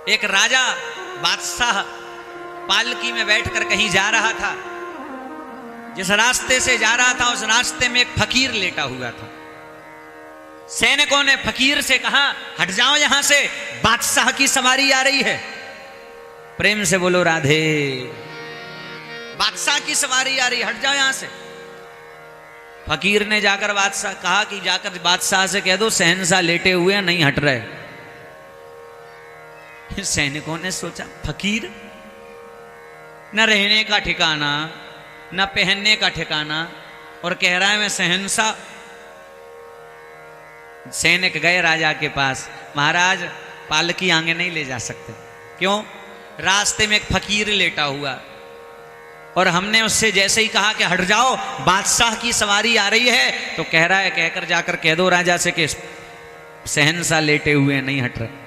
एक राजा बादशाह पालकी में बैठकर कहीं जा रहा था। जिस रास्ते से जा रहा था उस रास्ते में एक फकीर लेटा हुआ था। सैनिकों ने फकीर से कहा, हट जाओ यहां से, बादशाह की सवारी आ रही है। प्रेम से बोलो राधे। बादशाह की सवारी आ रही, हट जाओ यहां से। फकीर ने जाकर बादशाह कहा कि जाकर बादशाह से कह दो शहंशाह लेटे हुए हैं, नहीं हट रहे। सैनिकों ने सोचा, फकीर न रहने का ठिकाना न पहनने का ठिकाना और कह रहा है मैं शहंशाह। सैनिक गए राजा के पास, महाराज पालकी आगे नहीं ले जा सकते। क्यों? रास्ते में एक फकीर लेटा हुआ और हमने उससे जैसे ही कहा कि हट जाओ बादशाह की सवारी आ रही है, तो कह रहा है कहकर जाकर कह दो राजा से कि शहंशाह लेटे हुए हैं, नहीं हट रहे।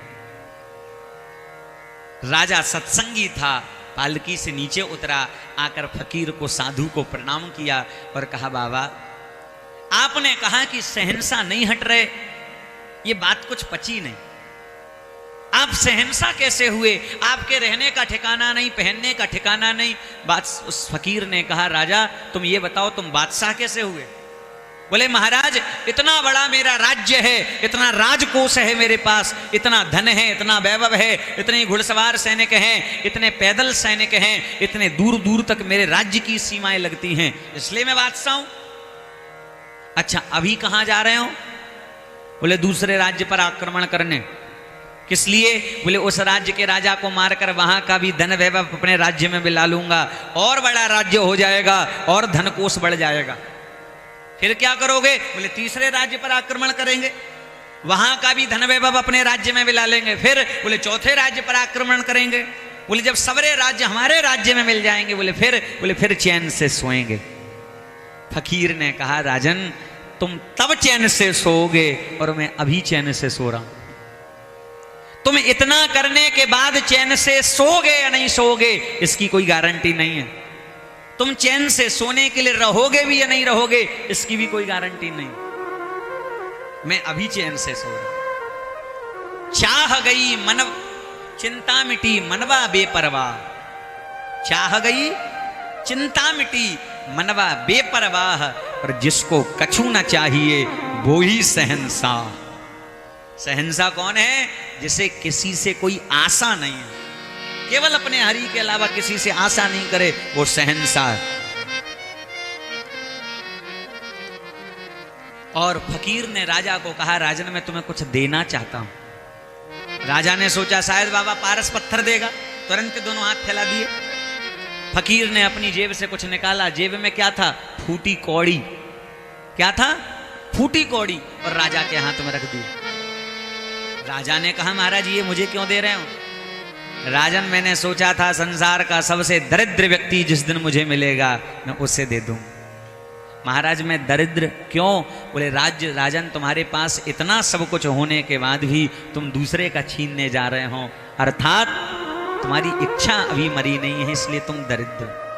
राजा सत्संगी था, पालकी से नीचे उतरा, आकर फकीर को साधु को प्रणाम किया और कहा, बाबा आपने कहा कि शहंशाह नहीं हट रहे, ये बात कुछ पची नहीं। आप शहंशाह कैसे हुए? आपके रहने का ठिकाना नहीं, पहनने का ठिकाना नहीं। उस फकीर ने कहा, राजा तुम ये बताओ तुम बादशाह कैसे हुए? बोले, महाराज इतना बड़ा मेरा राज्य है, इतना राजकोष है मेरे पास, इतना धन है, इतना वैभव है, इतने घुड़सवार सैनिक हैं, इतने पैदल सैनिक हैं, इतने दूर दूर तक मेरे राज्य की सीमाएं लगती हैं, इसलिए मैं बादशाह हूं। अच्छा अभी कहां जा रहे हो? बोले, दूसरे राज्य पर आक्रमण करने। किस लिए? बोले, उस राज्य के राजा को मारकर वहां का भी धन वैभव अपने राज्य में मिला लूंगा, और बड़ा राज्य हो जाएगा और धनकोष बढ़ जाएगा। फिर क्या करोगे? बोले, तीसरे राज्य पर आक्रमण करेंगे, वहां का भी धन वैभव अपने राज्य में मिला लेंगे। फिर बोले, चौथे राज्य पर आक्रमण करेंगे। बोले, जब सबरे राज्य हमारे राज्य में मिल जाएंगे, बोले फिर चैन से सोएंगे। फकीर ने कहा, राजन तुम तब चैन से सोओगे और मैं अभी चैन से सो रहा हूं। तुम इतना करने के बाद चैन से सोओगे या नहीं सोओगे इसकी कोई गारंटी नहीं है। तुम चैन से सोने के लिए रहोगे भी या नहीं रहोगे इसकी भी कोई गारंटी नहीं। मैं अभी चैन से सो रहा। चाह गई मन चिंता मिटी मनवा बेपरवाह। चाह गई चिंता मिटी मनवा बेपरवाह, और जिसको कछु न चाहिए वो ही शहंशाह। शहंशाह कौन है? जिसे किसी से कोई आशा नहीं है, केवल अपने हरि के अलावा किसी से आशा नहीं करे, वो शहंशाह। और फकीर ने राजा को कहा, राजन मैं तुम्हें कुछ देना चाहता हूं। राजा ने सोचा शायद बाबा पारस पत्थर देगा, तुरंत दोनों हाथ फैला दिए। फकीर ने अपनी जेब से कुछ निकाला, जेब में क्या था? फूटी कौड़ी। क्या था? फूटी कौड़ी, और राजा के हाथ में रख दी। राजा ने कहा, महाराज ये मुझे क्यों दे रहे हो? राजन मैंने सोचा था संसार का सबसे दरिद्र व्यक्ति जिस दिन मुझे मिलेगा मैं उससे दे दूं। महाराज मैं दरिद्र क्यों? बोले, राजन तुम्हारे पास इतना सब कुछ होने के बाद भी तुम दूसरे का छीनने जा रहे हो, अर्थात तुम्हारी इच्छा अभी मरी नहीं है, इसलिए तुम दरिद्र।